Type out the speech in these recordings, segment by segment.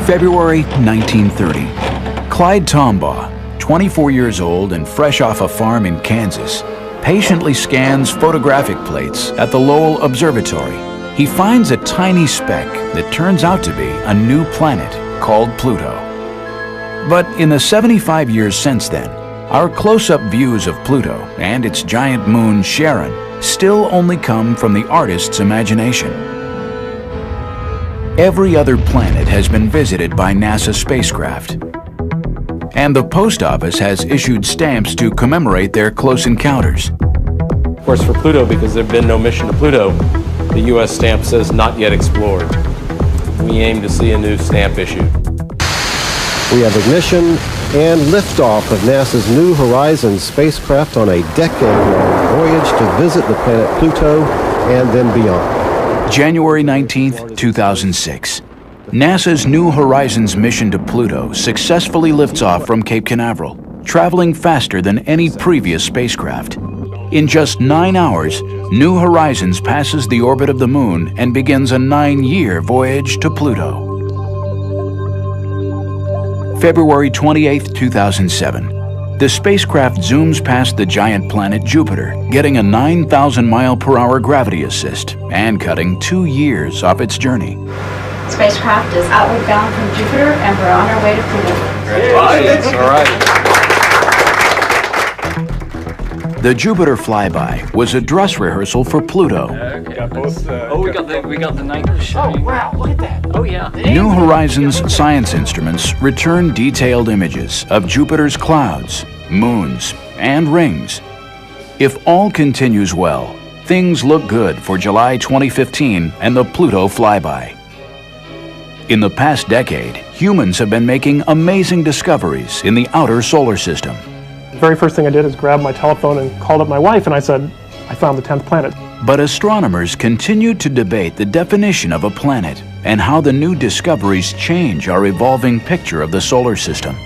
February 1930. Clyde Tombaugh, 24 years old and fresh off a farm in Kansas, patiently scans photographic plates at the Lowell Observatory. He finds a tiny speck that turns out to be a new planet called Pluto. But in the 75 years since then, our close-up views of Pluto and its giant moon Charon still only come from the artist's imagination. Every other planet has been visited by NASA spacecraft, and the post office has issued stamps to commemorate their close encounters. Of course, for Pluto, because there have been no mission to Pluto, the U.S. stamp says not yet explored. We aim to see a new stamp issued. We have ignition and liftoff of NASA's New Horizons spacecraft on a decade-long voyage to visit the planet Pluto and then beyond. January 19th, 2006. NASA's New Horizons mission to Pluto successfully lifts off from Cape Canaveral, traveling faster than any previous spacecraft. In just 9 hours, New Horizons passes the orbit of the Moon and begins a 9-year voyage to Pluto. February 28, 2007. The spacecraft zooms past the giant planet Jupiter, getting a 9,000-mile-per-hour gravity assist and cutting 2 years off its journey. Spacecraft is outward bound from Jupiter, and we're on our way to Pluto. Congratulations. All right. The Jupiter flyby was a dress rehearsal for Pluto. We got both. We got the night showing. Oh wow! Look at that. Oh yeah. New Horizons science instruments return detailed images of Jupiter's clouds, moons, and rings. If all continues well, things look good for July 2015 and the Pluto flyby. In the past decade, humans have been making amazing discoveries in the outer solar system. The very first thing I did is grab my telephone and called up my wife, and I said, I found the 10th planet. But astronomers continue to debate the definition of a planet and how the new discoveries change our evolving picture of the solar system.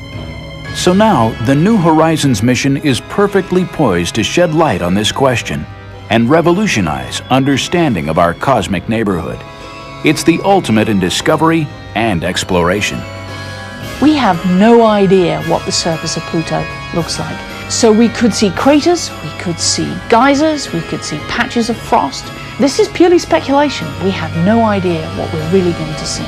So now, the New Horizons mission is perfectly poised to shed light on this question and revolutionize understanding of our cosmic neighborhood. It's the ultimate in discovery and exploration. We have no idea what the surface of Pluto looks like. So we could see craters, we could see geysers, we could see patches of frost. This is purely speculation. We have no idea what we're really going to see.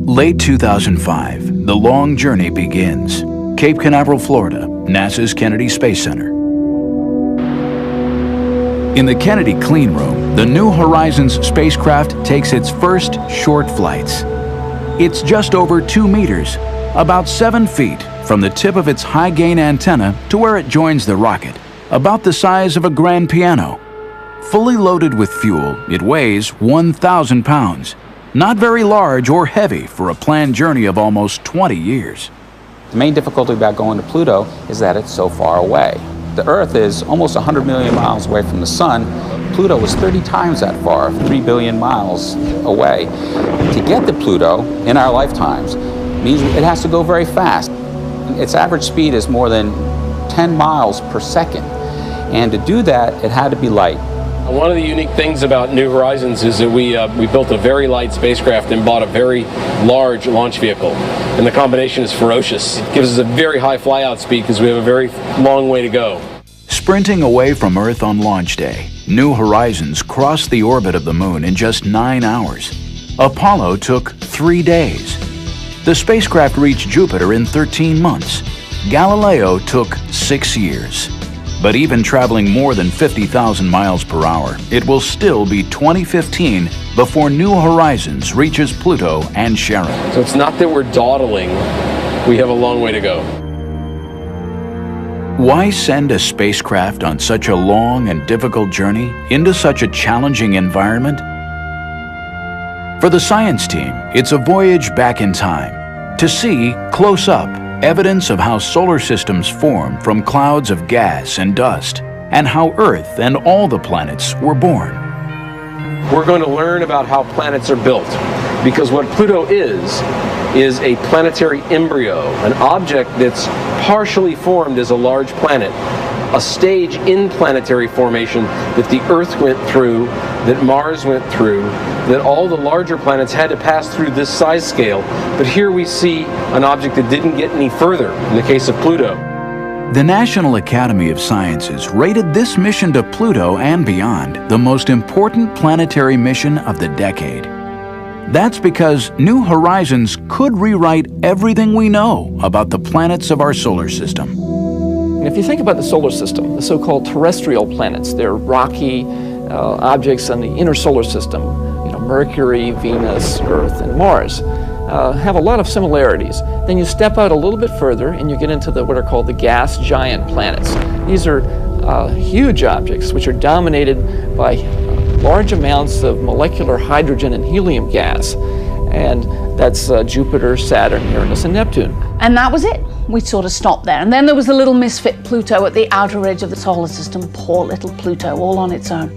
Late 2005, the long journey begins. Cape Canaveral, Florida, NASA's Kennedy Space Center. In the Kennedy clean room, the New Horizons spacecraft takes its first short flights. It's just over 2 meters, about 7 feet from the tip of its high-gain antenna to where it joins the rocket, about the size of a grand piano. Fully loaded with fuel, it weighs 1,000 pounds. Not very large or heavy for a planned journey of almost 20 years. The main difficulty about going to Pluto is that it's so far away. The Earth is almost 100 million miles away from the Sun. Pluto is 30 times that far, 3 billion miles away. To get to Pluto in our lifetimes means it has to go very fast. Its average speed is more than 10 miles per second. And to do that, it had to be light. One of the unique things about New Horizons is that we built a very light spacecraft and bought a very large launch vehicle. And the combination is ferocious. It gives us a very high flyout speed because we have a very long way to go. Sprinting away from Earth on launch day, New Horizons crossed the orbit of the Moon in just 9 hours. Apollo took 3 days. The spacecraft reached Jupiter in 13 months. Galileo took 6 years. But even traveling more than 50,000 miles per hour, it will still be 2015 before New Horizons reaches Pluto and Charon. So it's not that we're dawdling, we have a long way to go. Why send a spacecraft on such a long and difficult journey into such a challenging environment? For the science team, it's a voyage back in time to see, close up, evidence of how solar systems form from clouds of gas and dust, and how Earth and all the planets were born. We're going to learn about how planets are built, Because what Pluto is a planetary embryo, an object that's partially formed as a large planet, a stage in planetary formation that the Earth went through, that Mars went through, that all the larger planets had to pass through this size scale. But here we see an object that didn't get any further in the case of Pluto. The National Academy of Sciences rated this mission to Pluto and beyond the most important planetary mission of the decade. That's because New Horizons could rewrite everything we know about the planets of our solar system. And if you think about the solar system, the so-called terrestrial planets, they're rocky objects in the inner solar system, Mercury, Venus, Earth, and Mars, have a lot of similarities. Then you step out a little bit further and you get into what are called the gas giant planets. These are huge objects which are dominated by large amounts of molecular hydrogen and helium gas. And that's Jupiter, Saturn, Uranus, and Neptune. And that was it. We sort of stopped there. And then there was the little misfit Pluto at the outer edge of the solar system. Poor little Pluto, all on its own.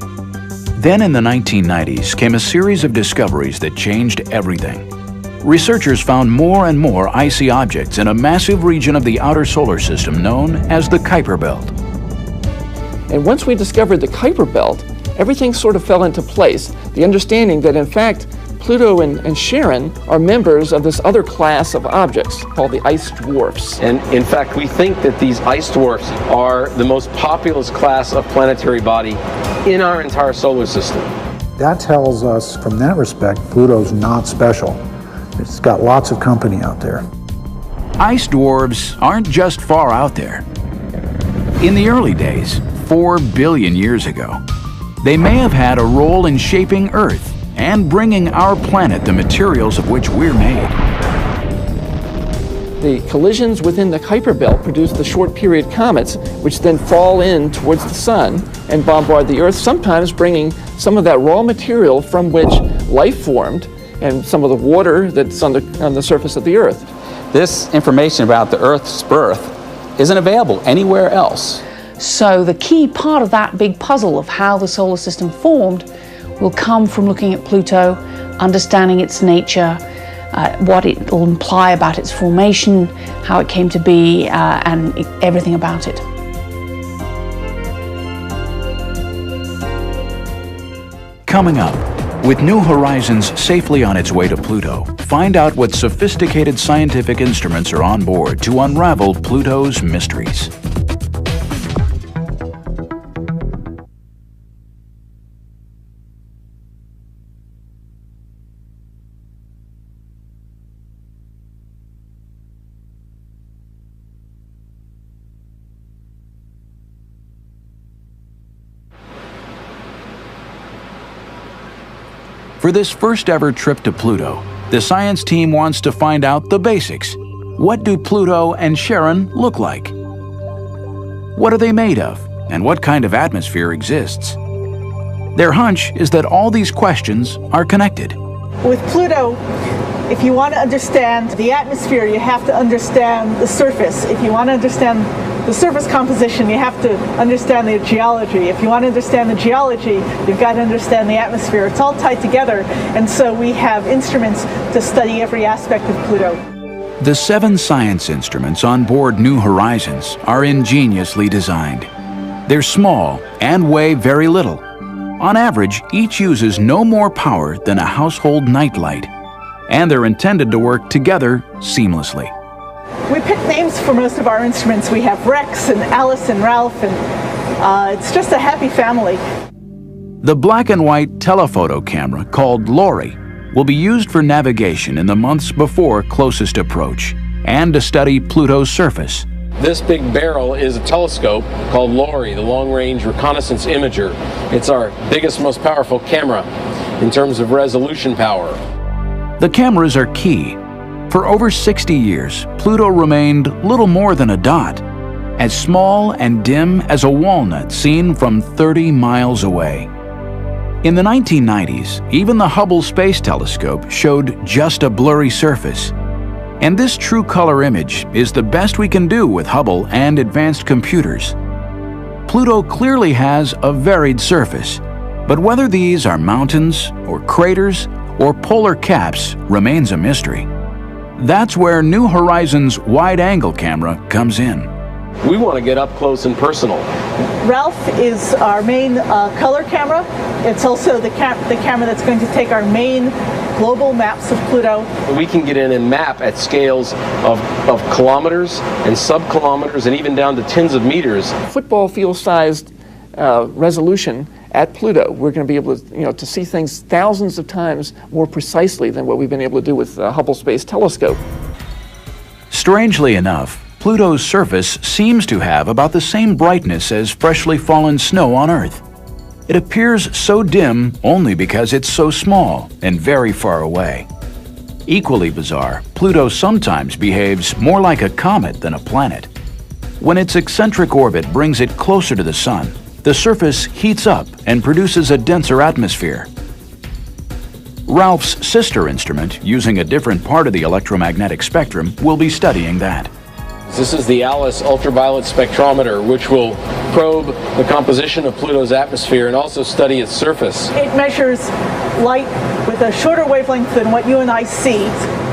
Then in the 1990s came a series of discoveries that changed everything. Researchers found more and more icy objects in a massive region of the outer solar system known as the Kuiper Belt. And once we discovered the Kuiper Belt, everything sort of fell into place. The understanding that, in fact, Pluto and Charon are members of this other class of objects called the ice dwarfs. And in fact, we think that these ice dwarfs are the most populous class of planetary body in our entire solar system. That tells us, from that respect, Pluto's not special. It's got lots of company out there. Ice dwarfs aren't just far out there. In the early days, 4 billion years ago, they may have had a role in shaping Earth and bringing our planet the materials of which we're made. The collisions within the Kuiper Belt produce the short period comets, which then fall in towards the sun and bombard the Earth, sometimes bringing some of that raw material from which life formed and some of the water that's on the surface of the Earth. This information about the Earth's birth isn't available anywhere else. So the key part of that big puzzle of how the solar system formed will come from looking at Pluto, understanding its nature, what it will imply about its formation, how it came to be, and everything about it. Coming up, with New Horizons safely on its way to Pluto, find out what sophisticated scientific instruments are on board to unravel Pluto's mysteries. For this first ever trip to Pluto, the science team wants to find out the basics. What do Pluto and Charon look like? What are they made of? And what kind of atmosphere exists? Their hunch is that all these questions are connected. With Pluto, if you want to understand the atmosphere, you have to understand the surface. If you want to understand the surface composition, you have to understand the geology. If you want to understand the geology, you've got to understand the atmosphere. It's all tied together, and so we have instruments to study every aspect of Pluto. The 7 science instruments on board New Horizons are ingeniously designed. They're small and weigh very little. On average, each uses no more power than a household nightlight, and they're intended to work together seamlessly. We picked names for most of our instruments. We have Rex and Alice and Ralph, and it's just a happy family. The black and white telephoto camera called LORI will be used for navigation in the months before closest approach and to study Pluto's surface. This big barrel is a telescope called LORI, the Long Range Reconnaissance Imager. It's our biggest, most powerful camera in terms of resolution power. The cameras are key. For over 60 years, Pluto remained little more than a dot, as small and dim as a walnut seen from 30 miles away. In the 1990s, even the Hubble Space Telescope showed just a blurry surface. And this true color image is the best we can do with Hubble and advanced computers. Pluto clearly has a varied surface, but whether these are mountains or craters or polar caps remains a mystery. That's where New Horizons wide-angle camera comes in. We want to get up close and personal. Ralph is our main color camera. It's also the camera that's going to take our main global maps of Pluto. We can get in and map at scales of kilometers and sub-kilometers and even down to tens of meters. Football field-sized resolution at Pluto. We're going to be able to, to see things thousands of times more precisely than what we've been able to do with the Hubble Space Telescope. Strangely enough, Pluto's surface seems to have about the same brightness as freshly fallen snow on Earth. It appears so dim only because it's so small and very far away. Equally bizarre, Pluto sometimes behaves more like a comet than a planet. When its eccentric orbit brings it closer to the Sun, the surface heats up and produces a denser atmosphere. Ralph's sister instrument, using a different part of the electromagnetic spectrum, will be studying that. This is the ALICE ultraviolet spectrometer, which will probe the composition of Pluto's atmosphere and also study its surface. It measures light with a shorter wavelength than what you and I see.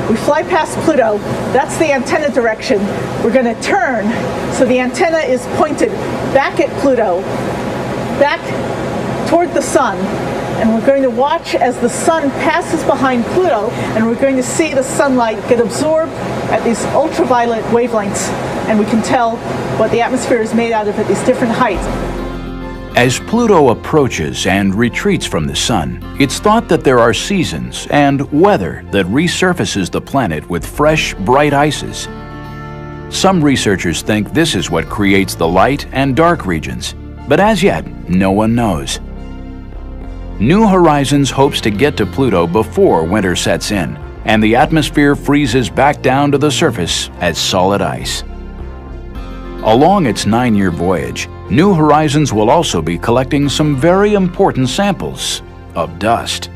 We fly past Pluto, that's the antenna direction. We're going to turn, so the antenna is pointed back at Pluto, back toward the Sun. And we're going to watch as the Sun passes behind Pluto, and we're going to see the sunlight get absorbed at these ultraviolet wavelengths, and we can tell what the atmosphere is made out of at these different heights. As Pluto approaches and retreats from the Sun, it's thought that there are seasons and weather that resurfaces the planet with fresh, bright ices. Some researchers think this is what creates the light and dark regions, but as yet, no one knows. New Horizons hopes to get to Pluto before winter sets in, and the atmosphere freezes back down to the surface as solid ice. Along its 9-year voyage, New Horizons will also be collecting some very important samples of dust.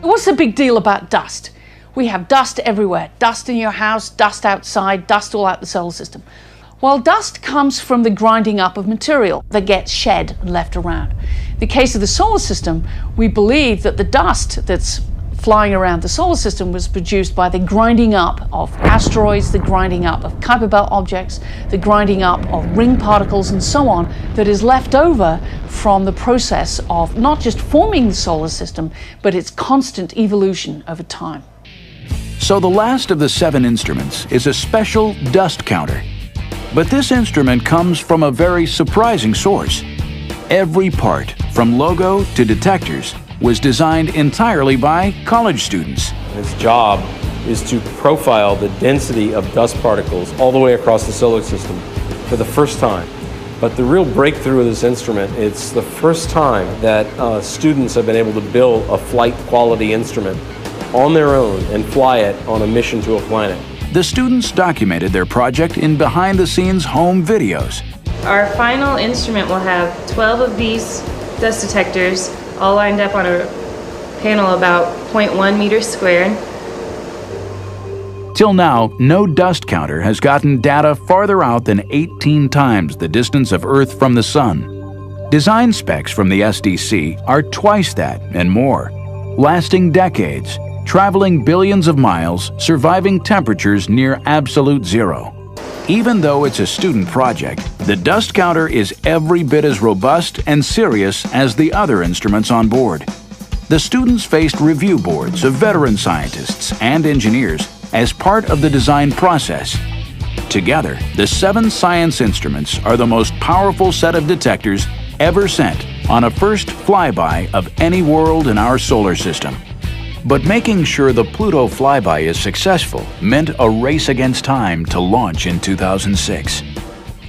What's the big deal about dust? We have dust everywhere. Dust in your house, dust outside, dust all out the solar system. Well, dust comes from the grinding up of material that gets shed and left around. In the case of the solar system, we believe that the dust that's flying around the solar system was produced by the grinding up of asteroids, the grinding up of Kuiper Belt objects, the grinding up of ring particles and so on, that is left over from the process of not just forming the solar system, but its constant evolution over time. So the last of the 7 instruments is a special dust counter. But this instrument comes from a very surprising source. Every part, from logo to detectors, was designed entirely by college students. Its job is to profile the density of dust particles all the way across the solar system for the first time. But the real breakthrough of this instrument, it's the first time that students have been able to build a flight quality instrument on their own and fly it on a mission to a planet. The students documented their project in behind-the-scenes home videos. Our final instrument will have 12 of these dust detectors all lined up on a panel about 0.1 meters squared. Till now, no dust counter has gotten data farther out than 18 times the distance of Earth from the Sun. Design specs from the SDC are twice that and more, lasting decades, traveling billions of miles, surviving temperatures near absolute zero. Even though it's a student project, the dust counter is every bit as robust and serious as the other instruments on board. The students faced review boards of veteran scientists and engineers as part of the design process. Together, the 7 science instruments are the most powerful set of detectors ever sent on a first flyby of any world in our solar system. But making sure the Pluto flyby is successful meant a race against time to launch in 2006.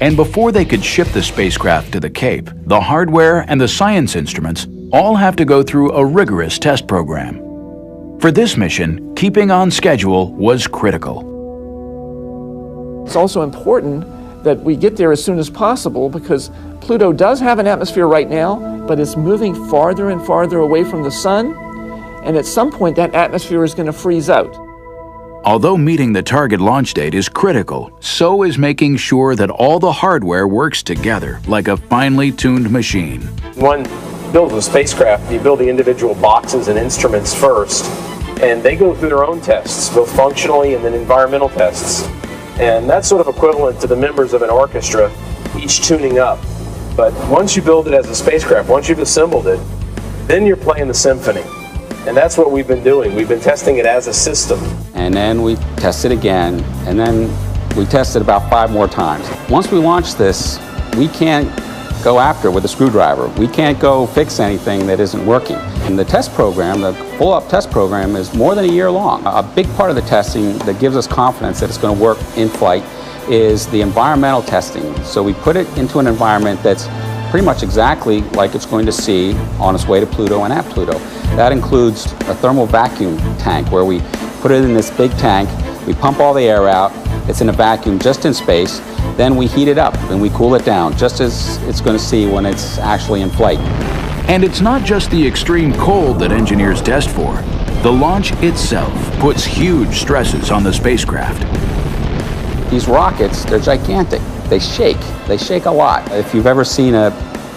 And before they could ship the spacecraft to the Cape, the hardware and the science instruments all have to go through a rigorous test program. For this mission, keeping on schedule was critical. It's also important that we get there as soon as possible because Pluto does have an atmosphere right now, but it's moving farther and farther away from the Sun. And at some point, that atmosphere is going to freeze out. Although meeting the target launch date is critical, so is making sure that all the hardware works together like a finely tuned machine. One builds a spacecraft, you build the individual boxes and instruments first, And they go through their own tests, both functionally and then environmental tests. And that's sort of equivalent to the members of an orchestra, each tuning up. But once you build it as a spacecraft, once you've assembled it, then you're playing the symphony. And that's what we've been doing. We've been testing it as a system. And then we test it again, and then we test it about 5 more times. Once we launch this, we can't go after it with a screwdriver. We can't go fix anything that isn't working. And the test program, the full-up test program, is more than a year long. A big part of the testing that gives us confidence that it's going to work in flight is the environmental testing. So we put it into an environment that's pretty much exactly like it's going to see on its way to Pluto and at Pluto. That includes a thermal vacuum tank where we put it in this big tank, we pump all the air out, it's in a vacuum just in space, then we heat it up and we cool it down, just as it's going to see when it's actually in flight. And it's not just the extreme cold that engineers test for. The launch itself puts huge stresses on the spacecraft. These rockets, they're gigantic. They shake a lot. If you've ever seen a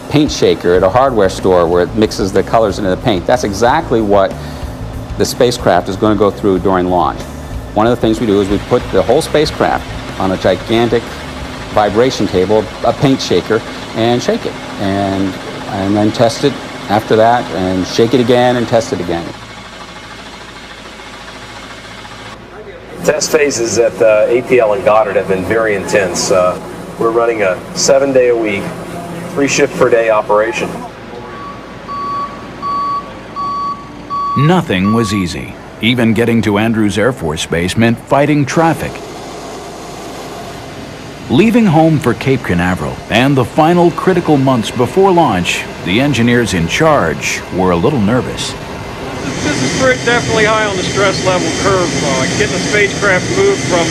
paint shaker at a hardware store where it mixes the colors into the paint, that's exactly what the spacecraft is going to go through during launch. One of the things we do is we put the whole spacecraft on a gigantic vibration table, a paint shaker, and shake it. And then test it after that, and shake it again and test it again. Test phases at APL and Goddard have been very intense. We're running a 7-day-a-week, 3-shift-per-day operation. Nothing was easy. Even getting to Andrews Air Force Base meant fighting traffic. Leaving home for Cape Canaveral and the final critical months before launch, the engineers in charge were a little nervous. This is definitely high on the stress level curve. Getting the spacecraft moved from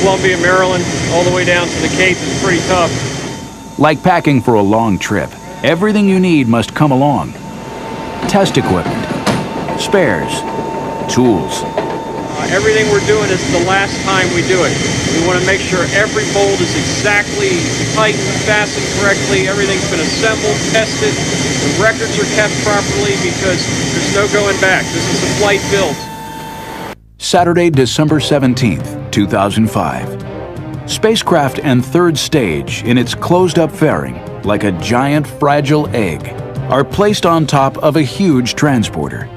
Columbia, Maryland, all the way down to the Cape is pretty tough. Like packing for a long trip, everything you need must come along. Test equipment, spares, tools. Everything we're doing is the last time we do it. We want to make sure every bolt is exactly tightened, fastened correctly, everything's been assembled, tested, the records are kept properly because there's no going back. This is a flight build. Saturday, December 17th, 2005. Spacecraft and third stage in its closed-up fairing, like a giant fragile egg, are placed on top of a huge transporter.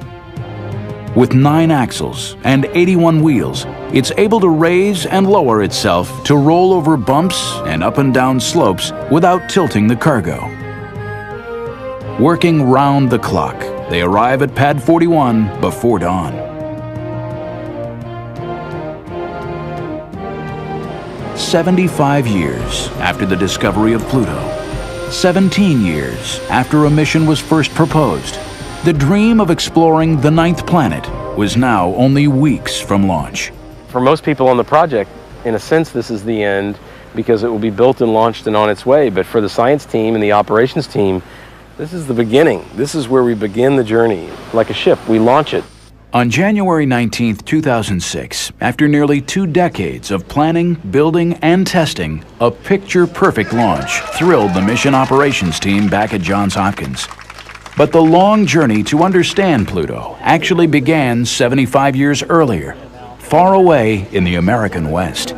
With 9 axles and 81 wheels, it's able to raise and lower itself to roll over bumps and up and down slopes without tilting the cargo. Working round the clock, they arrive at Pad 41 before dawn. 75 years after the discovery of Pluto, 17 years after a mission was first proposed, the dream of exploring the 9th planet was now only weeks from launch. For most people on the project, in a sense, this is the end because it will be built and launched and on its way. But for the science team and the operations team, this is the beginning. This is where we begin the journey. Like a ship, we launch it. On January 19, 2006, after nearly 2 decades of planning, building, and testing, a picture-perfect launch thrilled the mission operations team back at Johns Hopkins. But the long journey to understand Pluto actually began 75 years earlier, far away in the American West.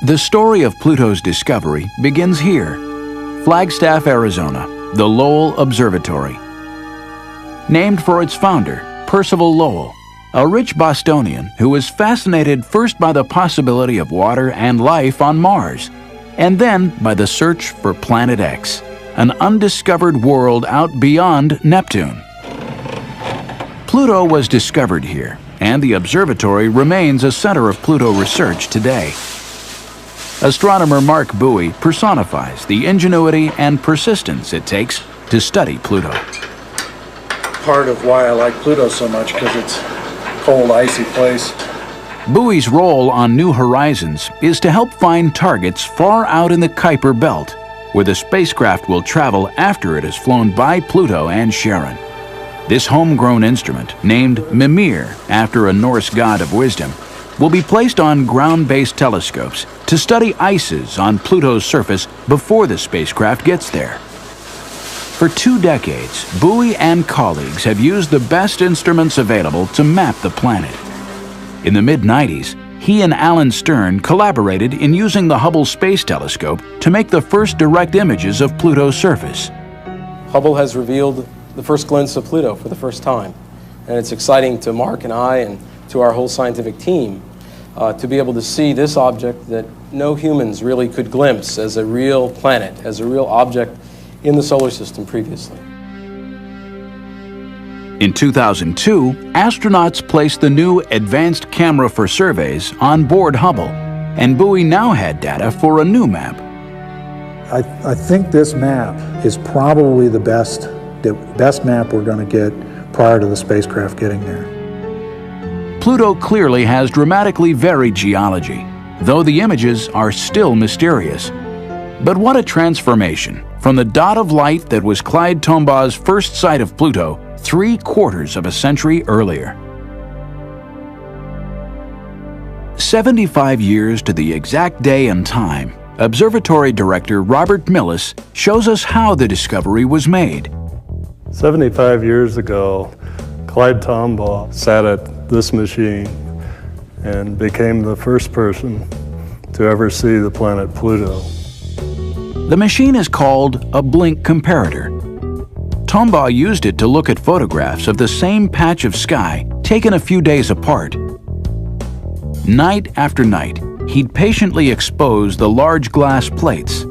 The story of Pluto's discovery begins here, Flagstaff, Arizona, the Lowell Observatory. Named for its founder, Percival Lowell, a rich Bostonian who was fascinated first by the possibility of water and life on Mars, and then by the search for Planet X, an undiscovered world out beyond Neptune. Pluto was discovered here, and the observatory remains a center of Pluto research today. Astronomer Mark Bowie personifies the ingenuity and persistence it takes to study Pluto. Part of why I like Pluto so much, because it's a cold, icy place. Bowie's role on New Horizons is to help find targets far out in the Kuiper Belt, where the spacecraft will travel after it has flown by Pluto and Charon. This homegrown instrument, named Mimir after a Norse god of wisdom, will be placed on ground-based telescopes to study ices on Pluto's surface before the spacecraft gets there. For 2 decades, Bowie and colleagues have used the best instruments available to map the planet. In the mid-90s, he and Alan Stern collaborated in using the Hubble Space Telescope to make the first direct images of Pluto's surface. Hubble has revealed the first glimpse of Pluto for the first time, and it's exciting to Mark and I and to our whole scientific team to be able to see this object that no humans really could glimpse as a real planet, as a real object in the solar system previously. In 2002, astronauts placed the new Advanced Camera for Surveys on board Hubble, and Bowie now had data for a new map. I think this map is probably the best map we're going to get prior to the spacecraft getting there. Pluto clearly has dramatically varied geology, though the images are still mysterious. But what a transformation from the dot of light that was Clyde Tombaugh's first sight of Pluto 3/4 of a century earlier. 75 years to the exact day and time, Observatory Director Robert Millis shows us how the discovery was made. 75 years ago, Clyde Tombaugh sat at this machine and became the first person to ever see the planet Pluto. The machine is called a blink comparator. Tombaugh used it to look at photographs of the same patch of sky taken a few days apart. Night after night, he'd patiently expose the large glass plates.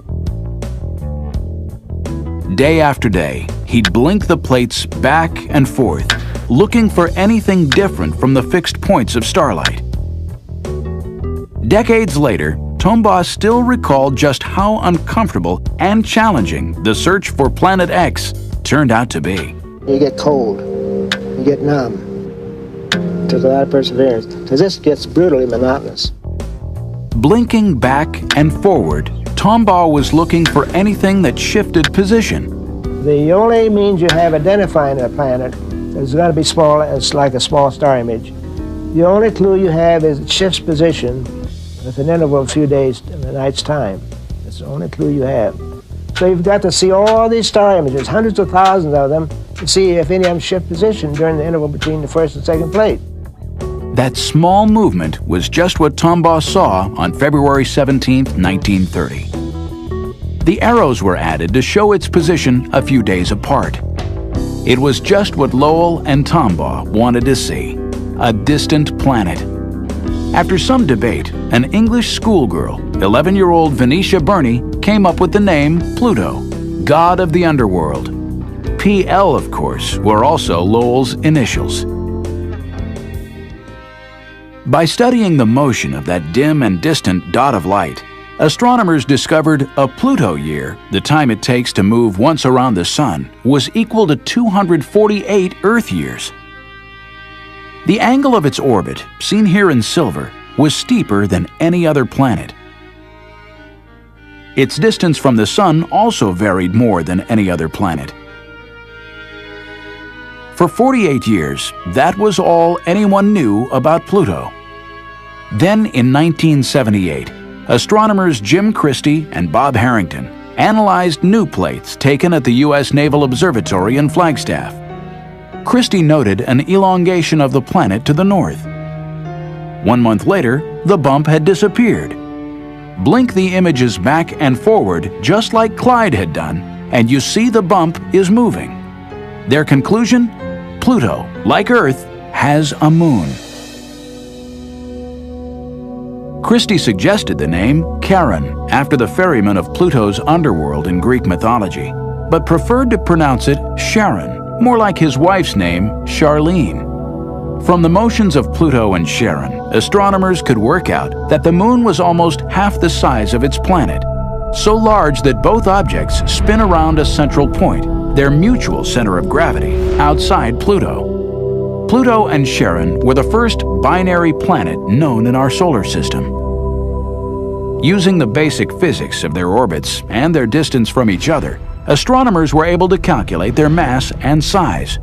Day after day, he'd blink the plates back and forth, looking for anything different from the fixed points of starlight. Decades later, Tombaugh still recalled just how uncomfortable and challenging the search for Planet X turned out to be. You get cold, you get numb. It takes a lot of perseverance, because this gets brutally monotonous. Blinking back and forward, Tombaugh was looking for anything that shifted position. The only means you have identifying a planet is going to be small, it's like a small star image. The only clue you have is it shifts position with an interval of a few days in the night's time. That's the only clue you have. So you've got to see all these star images, hundreds of thousands of them, to see if any of them shift position during the interval between the first and second plate. That small movement was just what Tombaugh saw on February 17, 1930. The arrows were added to show its position a few days apart. It was just what Lowell and Tombaugh wanted to see, a distant planet. After some debate, an English schoolgirl, 11-year-old Venetia Burney, came up with the name Pluto, god of the underworld. PL, of course, were also Lowell's initials. By studying the motion of that dim and distant dot of light, astronomers discovered a Pluto year, the time it takes to move once around the Sun, was equal to 248 Earth years. The angle of its orbit, seen here in silver, was steeper than any other planet. Its distance from the Sun also varied more than any other planet. For 48 years, that was all anyone knew about Pluto. Then, in 1978, astronomers Jim Christie and Bob Harrington analyzed new plates taken at the U.S. Naval Observatory in Flagstaff. Christie noted an elongation of the planet to the north. 1 month later, the bump had disappeared. Blink the images back and forward just like Clyde had done, and you see the bump is moving. Their conclusion? Pluto, like Earth, has a moon. Christie suggested the name Charon after the ferryman of Pluto's underworld in Greek mythology, but preferred to pronounce it Charon, more like his wife's name, Charlene. From the motions of Pluto and Charon, astronomers could work out that the moon was almost half the size of its planet, so large that both objects spin around a central point, their mutual center of gravity, outside Pluto. Pluto and Charon were the first binary planet known in our solar system. Using the basic physics of their orbits and their distance from each other, astronomers were able to calculate their mass and size.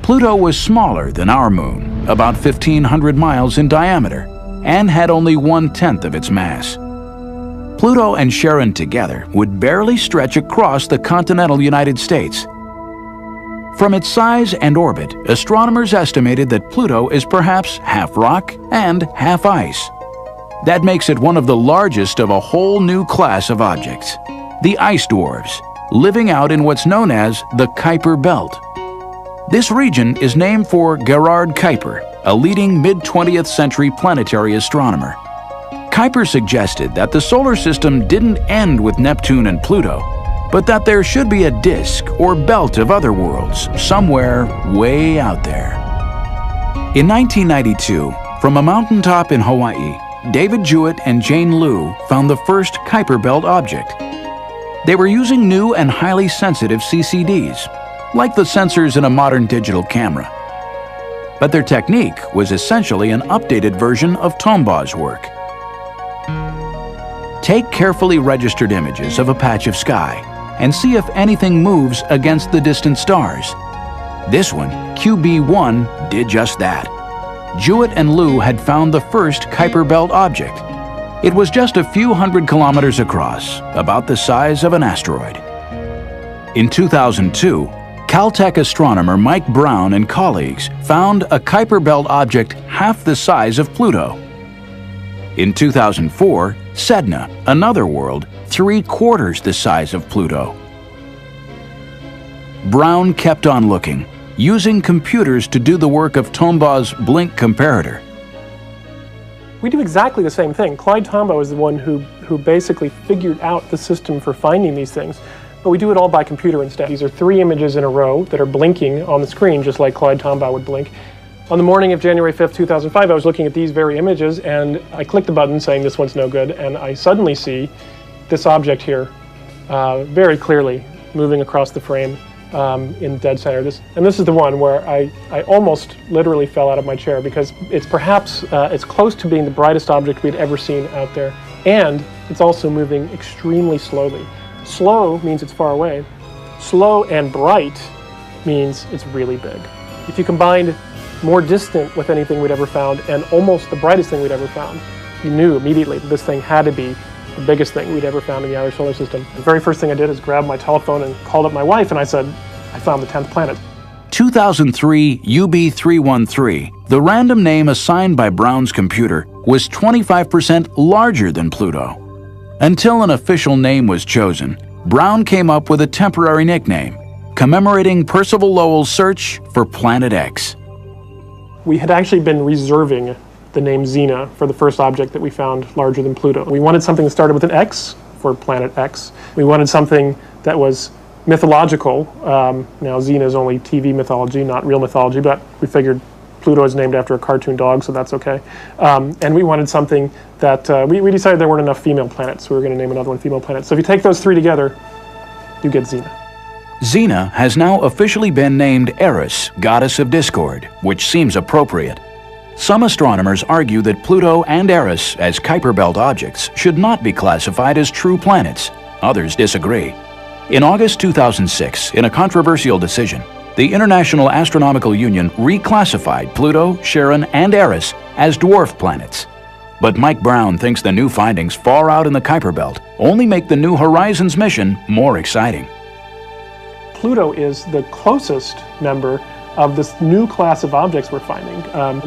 Pluto was smaller than our moon, about 1,500 miles in diameter, and had only 1/10 of its mass. Pluto and Charon together would barely stretch across the continental United States. From its size and orbit, astronomers estimated that Pluto is perhaps half rock and half ice. That makes it one of the largest of a whole new class of objects, the ice dwarfs, living out in what's known as the Kuiper Belt. This region is named for Gerhard Kuiper, a leading mid-20th century planetary astronomer. Kuiper suggested that the solar system didn't end with Neptune and Pluto, but that there should be a disk or belt of other worlds somewhere way out there. In 1992, from a mountaintop in Hawaii, David Jewett and Jane Liu found the first Kuiper Belt object. They were using new and highly sensitive CCDs, like the sensors in a modern digital camera. But their technique was essentially an updated version of Tombaugh's work. Take carefully registered images of a patch of sky and see if anything moves against the distant stars. This one, QB1, did just that. Jewett and Liu had found the first Kuiper Belt object. It was just a few hundred kilometers across, about the size of an asteroid. In 2002, Caltech astronomer Mike Brown and colleagues found a Kuiper Belt object half the size of Pluto. In 2004, Sedna, another world, 3/4 the size of Pluto. Brown kept on looking, using computers to do the work of Tombaugh's blink comparator. We do exactly the same thing. Clyde Tombaugh is the one who basically figured out the system for finding these things, but we do it all by computer instead. These are 3 images in a row that are blinking on the screen, just like Clyde Tombaugh would blink. On the morning of January 5th, 2005, I was looking at these very images, and I clicked the button saying this one's no good, and I suddenly see this object here very clearly moving across the frame in dead center. This is the one where I almost literally fell out of my chair, because it's perhaps it's close to being the brightest object we'd ever seen out there, and it's also moving extremely slowly. Slow means it's far away. Slow and bright means it's really big. If you combined more distant with anything we'd ever found and almost the brightest thing we'd ever found, you knew immediately that this thing had to be the biggest thing we'd ever found in the outer solar system. The very first thing I did is grab my telephone and called up my wife, and I said, I found the 10th planet. 2003 UB313, the random name assigned by Brown's computer, was 25% larger than Pluto. Until an official name was chosen, Brown came up with a temporary nickname, commemorating Percival Lowell's search for Planet X. We had actually been reserving the name Xena for the first object that we found larger than Pluto. We wanted something that started with an X for Planet X. We wanted something that was mythological. Now Xena is only TV mythology, not real mythology, but we figured Pluto is named after a cartoon dog, so that's okay. And we wanted something that, we decided there weren't enough female planets, so we were going to name another one female planet. So if you take those 3 together, you get Xena. Xena has now officially been named Eris, goddess of discord, which seems appropriate. Some astronomers argue that Pluto and Eris, as Kuiper Belt objects, should not be classified as true planets. Others disagree. In August 2006, in a controversial decision, the International Astronomical Union reclassified Pluto, Charon, and Eris as dwarf planets. But Mike Brown thinks the new findings far out in the Kuiper Belt only make the New Horizons mission more exciting. Pluto is the closest member of this new class of objects we're finding.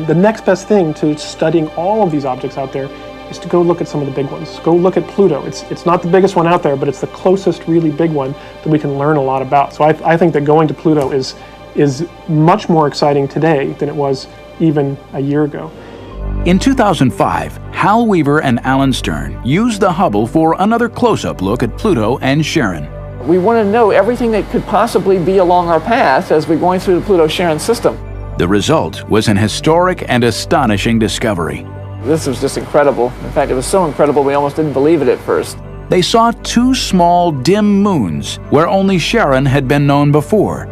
The next best thing to studying all of these objects out there is to go look at some of the big ones. Go look at Pluto. It's not the biggest one out there, but it's the closest really big one that we can learn a lot about. So I think that going to Pluto is much more exciting today than it was even a year ago. In 2005, Hal Weaver and Alan Stern used the Hubble for another close-up look at Pluto and Charon. We want to know everything that could possibly be along our path as we're going through the Pluto-Charon system. The result was an historic and astonishing discovery. This was just incredible. In fact, it was so incredible we almost didn't believe it at first. They saw 2 small, dim moons where only Charon had been known before.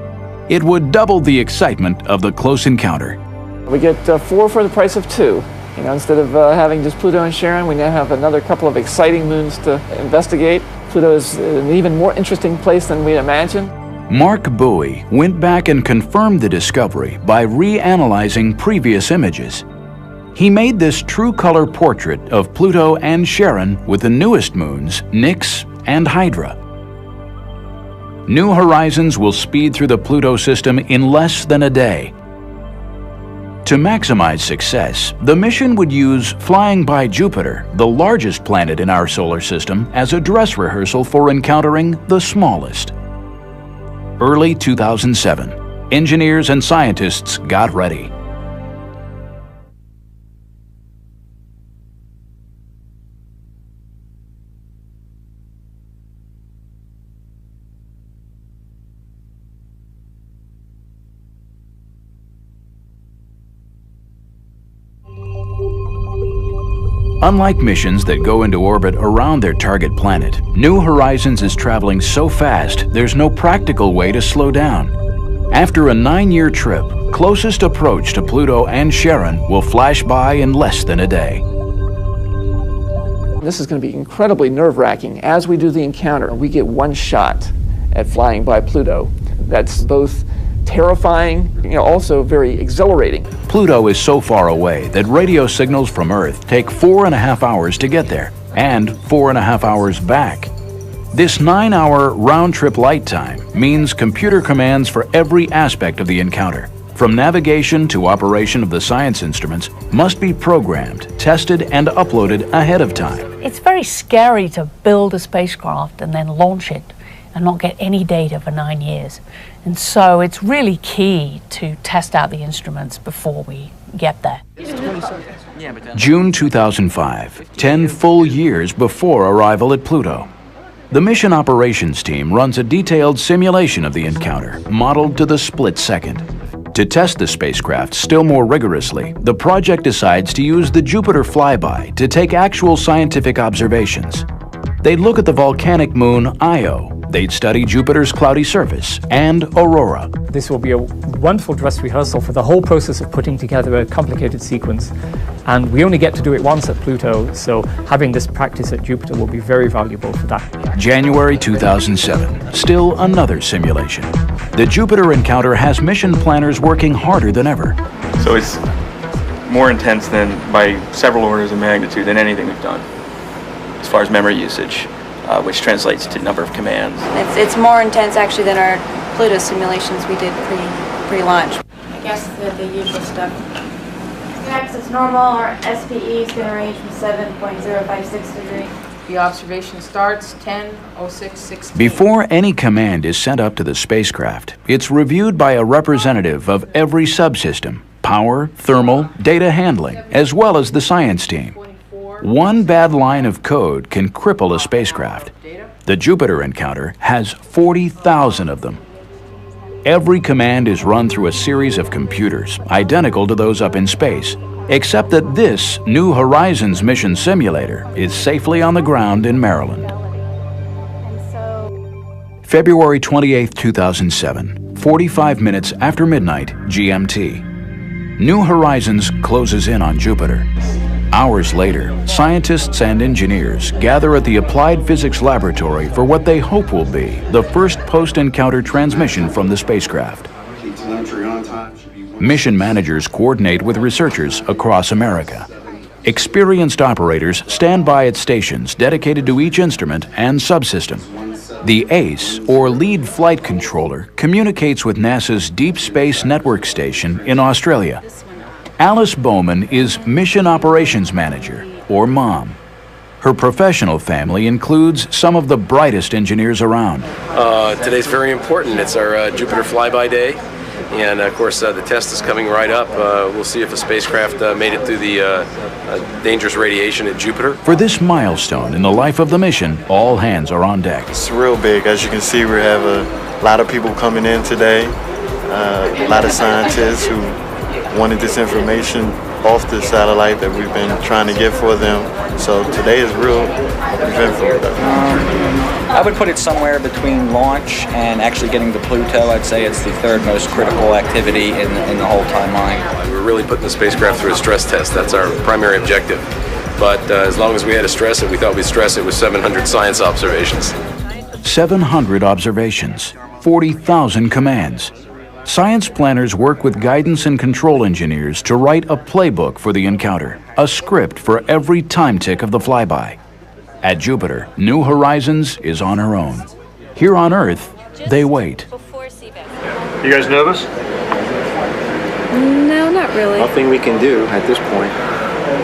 It would double the excitement of the close encounter. We get 4 for the price of 2. You know, instead of having just Pluto and Charon, we now have another couple of exciting moons to investigate. Pluto is an even more interesting place than we imagined. Mark Bowie went back and confirmed the discovery by reanalyzing previous images. He made this true color portrait of Pluto and Charon with the newest moons, Nix and Hydra. New Horizons will speed through the Pluto system in less than a day. To maximize success, the mission would use flying by Jupiter, the largest planet in our solar system, as a dress rehearsal for encountering the smallest. Early 2007, engineers and scientists got ready. Unlike missions that go into orbit around their target planet, New Horizons is traveling so fast there's no practical way to slow down. After a 9-year trip, closest approach to Pluto and Charon will flash by in less than a day. This is going to be incredibly nerve-wracking. As we do the encounter, we get one shot at flying by Pluto. That's both terrifying, also very exhilarating. Pluto is so far away that radio signals from Earth take 4.5 hours to get there, and 4.5 hours back. This 9-hour round-trip light time means computer commands for every aspect of the encounter, from navigation to operation of the science instruments, must be programmed, tested, and uploaded ahead of time. It's very scary to build a spacecraft and then launch it and not get any data for 9 years. And so it's really key to test out the instruments before we get there. June 2005, 10 full years before arrival at Pluto. The mission operations team runs a detailed simulation of the encounter, modeled to the split second. To test the spacecraft still more rigorously, the project decides to use the Jupiter flyby to take actual scientific observations. They'd look at the volcanic moon Io. They'd study Jupiter's cloudy surface and aurora. This will be a wonderful dress rehearsal for the whole process of putting together a complicated sequence. And we only get to do it once at Pluto, so having this practice at Jupiter will be very valuable for that. January 2007, still another simulation. The Jupiter encounter has mission planners working harder than ever. So it's more intense than by several orders of magnitude than anything we've done as far as memory usage, which translates to number of commands. It's more intense actually than our Pluto simulations we did pre-launch. I guess the usual stuff. Axis normal, our SPE is going to range from 7.056 degrees. The observation starts 10:06:16. Before any command is sent up to the spacecraft, it's reviewed by a representative of every subsystem, power, thermal, data handling, as well as the science team. One bad line of code can cripple a spacecraft. The Jupiter encounter has 40,000 of them. Every command is run through a series of computers, identical to those up in space, except that this New Horizons mission simulator is safely on the ground in Maryland. February 28, 2007, 45 minutes after midnight GMT. New Horizons closes in on Jupiter. Hours later, scientists and engineers gather at the Applied Physics Laboratory for what they hope will be the first post-encounter transmission from the spacecraft. Mission managers coordinate with researchers across America. Experienced operators stand by at stations dedicated to each instrument and subsystem. The ACE, or Lead Flight Controller, communicates with NASA's Deep Space Network Station in Australia. Alice Bowman is Mission Operations Manager, or MOM. Her professional family includes some of the brightest engineers around. Today's very important. It's our Jupiter flyby day. And of course, the test is coming right up. We'll see if a spacecraft made it through the dangerous radiation at Jupiter. For this milestone in the life of the mission, all hands are on deck. It's real big. As you can see, we have a lot of people coming in today, a lot of scientists who wanted this information off the satellite that we've been trying to get for them. So today is real eventful. I would put it somewhere between launch and actually getting to Pluto. I'd say it's the third most critical activity in the whole timeline. We're really putting the spacecraft through a stress test. That's our primary objective. But as long as we had to stress it, we thought we'd stress it with 700 science observations. 700 observations. 40,000 commands. Science planners work with guidance and control engineers to write a playbook for the encounter, a script for every time tick of the flyby. At Jupiter, New Horizons is on her own. Here on Earth, they wait. You guys nervous? No, not really. Nothing we can do at this point.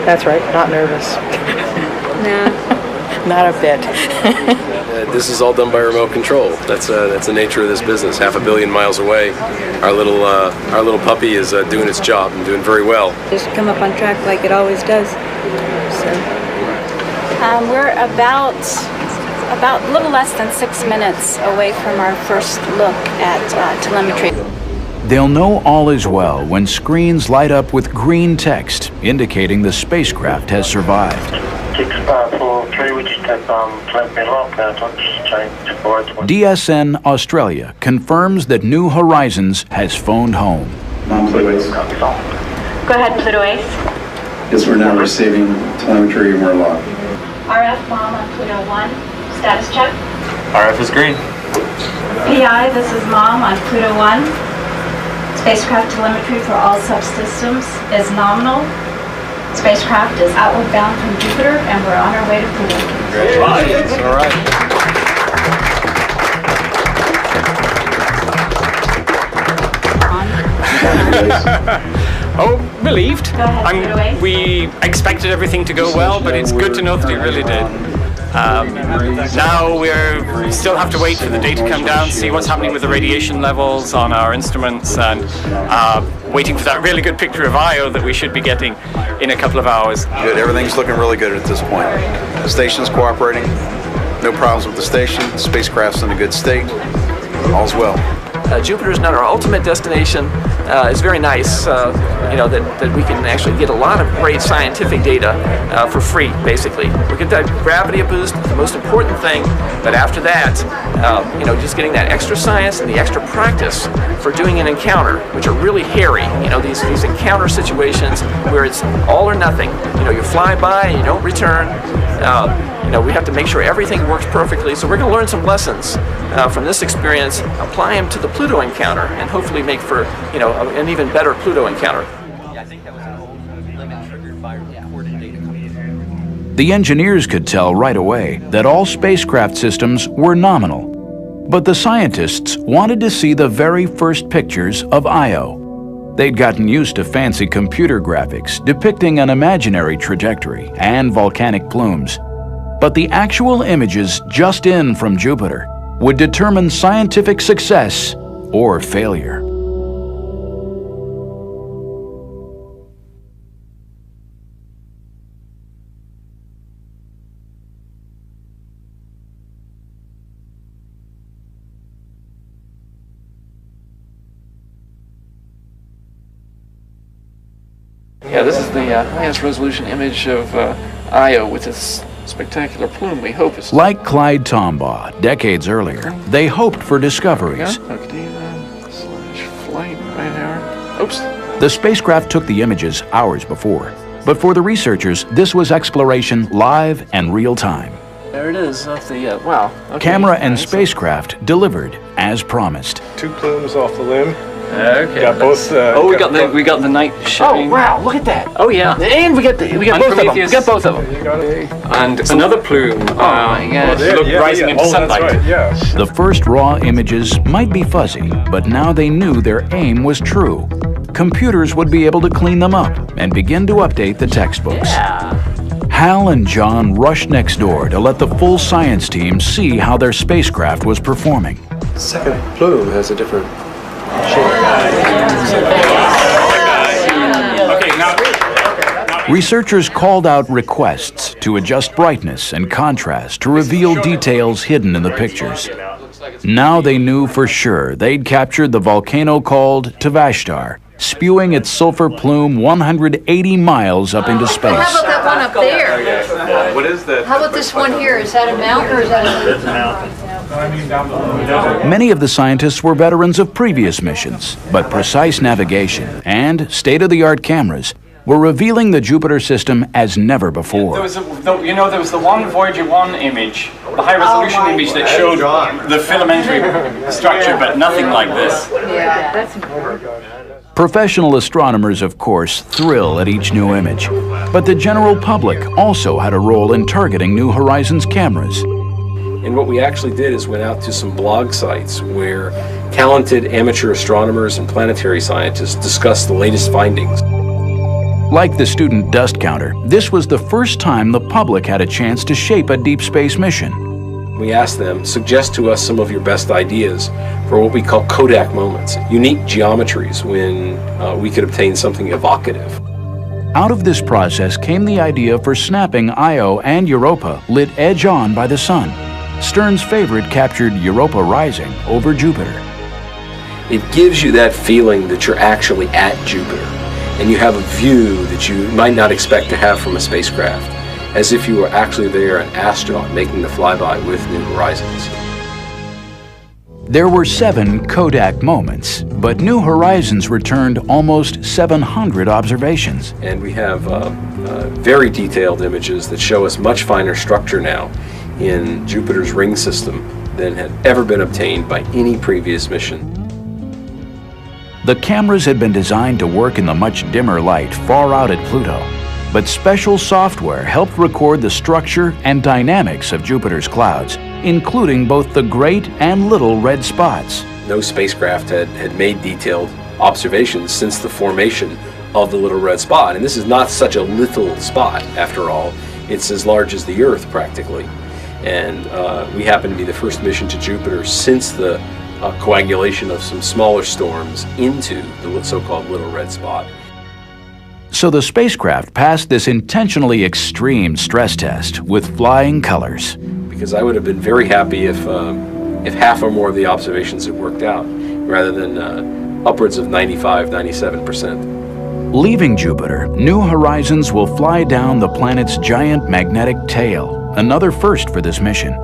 That's right, not nervous. Nah. Not a bit. This is all done by remote control. That's the nature of this business. 500 million miles away, our little puppy is doing its job and doing very well. Just come up on track like it always does. So. We're about a little less than 6 minutes away from our first look at telemetry. They'll know all is well when screens light up with green text indicating the spacecraft has survived. DSN Australia confirms that New Horizons has phoned home. Non-Pluto Ace. Go ahead, Pluto Ace. Yes, we're now receiving telemetry and we're locked. RF mom on Pluto 1. Status check. RF is green. PI, this is mom on Pluto 1. Spacecraft telemetry for all subsystems is nominal. Spacecraft is outward bound from Jupiter, and we're on our way to Pluto. Congratulations. All right. Oh, relieved. We expected everything to go well, but it's good to know that it really did. Now we still have to wait for the data to come down, see what's happening with the radiation levels on our instruments, and waiting for that really good picture of Io that we should be getting in a couple of hours. Good. Everything's looking really good at this point. The station's cooperating. No problems with the station. The spacecraft's in a good state. All's well. Jupiter is not our ultimate destination. It's very nice, that we can actually get a lot of great scientific data for free, basically. We get that gravity boost, the most important thing, but after that, just getting that extra science and the extra practice for doing an encounter, which are really hairy. These encounter situations where it's all or nothing. You fly by and you don't return. We have to make sure everything works perfectly, so we're going to learn some lessons from this experience, apply them to the Pluto encounter, and hopefully make for, an even better Pluto encounter. The engineers could tell right away that all spacecraft systems were nominal, but the scientists wanted to see the very first pictures of Io. They'd gotten used to fancy computer graphics depicting an imaginary trajectory and volcanic plumes. But the actual images just in from Jupiter would determine scientific success or failure. Yeah, this is the highest resolution image of Io with its spectacular plume, we hope. Like Clyde Tombaugh decades earlier, they hoped for discoveries. Flight right there. Oops. The spacecraft took the images hours before, but for the researchers, this was exploration live and real time. There it is, off the, wow. Okay. Camera and spacecraft delivered as promised. 2 plumes off the limb. Okay. Got both. We got the night showing. Oh wow! Look at that. Oh yeah. And we got both of them. We got both of them. And another plume. Oh my gosh. Look, rising into sunlight. That's right, yeah. The first raw images might be fuzzy, but now they knew their aim was true. Computers would be able to clean them up and begin to update the textbooks. Yeah. Hal and John rushed next door to let the full science team see how their spacecraft was performing. The second plume has a different shape. Researchers called out requests to adjust brightness and contrast to reveal details hidden in the pictures. Now they knew for sure they'd captured the volcano called Tvashtar, spewing its sulfur plume 180 miles up into space. How about that one up there? What is that? How about this one here? Is that a mountain or is that a... Many of the scientists were veterans of previous missions, but precise navigation and state-of-the-art cameras were revealing the Jupiter system as never before. There was the one Voyager 1 image, the high-resolution image that showed the filamentary structure, but nothing like this. Yeah, that's Professional astronomers, of course, thrill at each new image, but the general public also had a role in targeting New Horizons cameras. And what we actually did is went out to some blog sites where talented amateur astronomers and planetary scientists discussed the latest findings. Like the student dust counter, this was the first time the public had a chance to shape a deep space mission. We asked them, suggest to us some of your best ideas for what we call Kodak moments, unique geometries when we could obtain something evocative. Out of this process came the idea for snapping Io and Europa lit edge-on by the sun. Stern's favorite captured Europa rising over Jupiter. It gives you that feeling that you're actually at Jupiter, and you have a view that you might not expect to have from a spacecraft, as if you were actually there, an astronaut making the flyby with New Horizons. There were 7 Kodak moments, but New Horizons returned almost 700 observations. And we have very detailed images that show us much finer structure now in Jupiter's ring system than had ever been obtained by any previous mission. The cameras had been designed to work in the much dimmer light far out at Pluto, but special software helped record the structure and dynamics of Jupiter's clouds, including both the great and little red spots. No spacecraft had made detailed observations since the formation of the little red spot. And this is not such a little spot, after all. It's as large as the Earth, practically. And we happen to be the first mission to Jupiter since the coagulation of some smaller storms into the so-called little red spot. So the spacecraft passed this intentionally extreme stress test with flying colors. Because I would have been very happy if half or more of the observations had worked out, rather than upwards of 95, 97%. Leaving Jupiter, New Horizons will fly down the planet's giant magnetic tail, another first for this mission.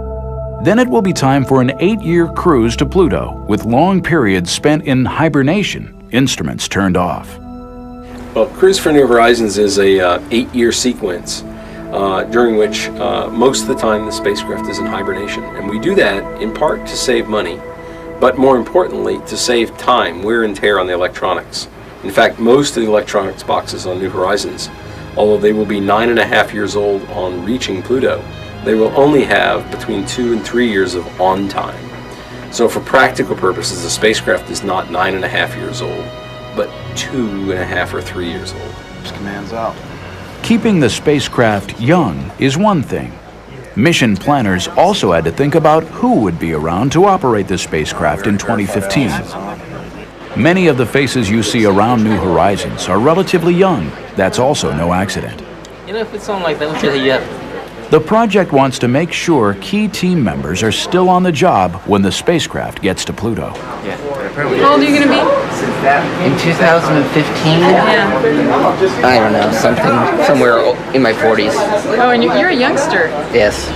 Then it will be time for an 8-year cruise to Pluto, with long periods spent in hibernation, instruments turned off. Well, Cruise for New Horizons is a 8-year sequence during which most of the time the spacecraft is in hibernation. And we do that in part to save money, but more importantly to save time, wear and tear on the electronics. In fact, most of the electronics boxes on New Horizons, although they will be 9.5 years old on reaching Pluto, they will only have between 2 and 3 years of on time. So for practical purposes, the spacecraft is not 9.5 years old, but 2.5 or 3 years old. Commands out. Keeping the spacecraft young is one thing. Mission planners also had to think about who would be around to operate the spacecraft in 2015. Many of the faces you see around New Horizons are relatively young. That's also no accident. You know, if it's on like that, what you have? The project wants to make sure key team members are still on the job when the spacecraft gets to Pluto. Yeah. How old are you going to be? In 2015? Yeah. I don't know, somewhere in my 40s. Oh, and you're a youngster. Yes.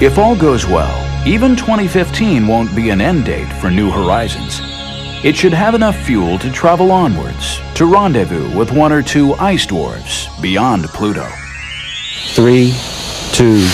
If all goes well, even 2015 won't be an end date for New Horizons. It should have enough fuel to travel onwards, to rendezvous with 1 or 2 ice dwarfs beyond Pluto. 3, 2,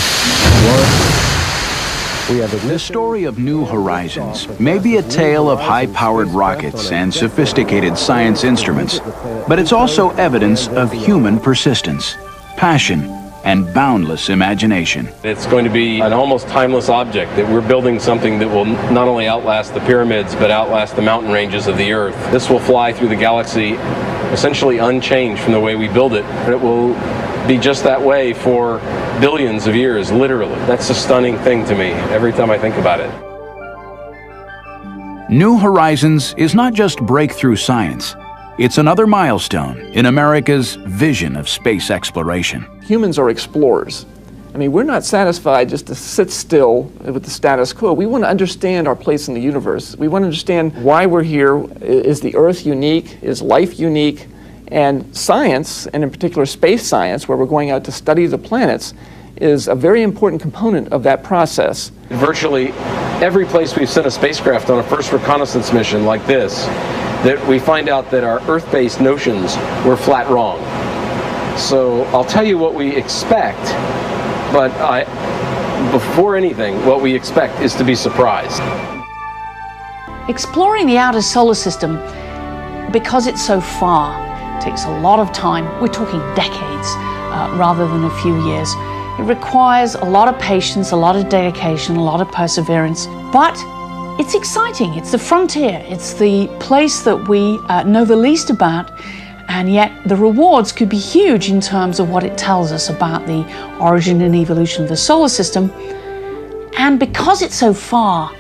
1. The story of New Horizons may be a tale of high-powered rockets and sophisticated science instruments, but it's also evidence of human persistence, passion, and boundless imagination. It's going to be an almost timeless object, that we're building something that will not only outlast the pyramids, but outlast the mountain ranges of the Earth. This will fly through the galaxy essentially unchanged from the way we build it. And it will be just that way for billions of years, literally. That's a stunning thing to me every time I think about it. New Horizons is not just breakthrough science. It's another milestone in America's vision of space exploration. Humans are explorers. I mean, we're not satisfied just to sit still with the status quo. We want to understand our place in the universe. We want to understand why we're here. Is the Earth unique? Is life unique? And science, and in particular space science, where we're going out to study the planets, is a very important component of that process. Virtually every place we've sent a spacecraft on a first reconnaissance mission like this that we find out that our Earth-based notions were flat wrong. So I'll tell you what we expect, but before anything, what we expect is to be surprised. Exploring the outer solar system, because it's so far, takes a lot of time. We're talking decades rather than a few years. It requires a lot of patience, a lot of dedication, a lot of perseverance, but it's exciting. It's the frontier. It's the place that we know the least about, and yet the rewards could be huge in terms of what it tells us about the origin and evolution of the solar system. And because it's so far,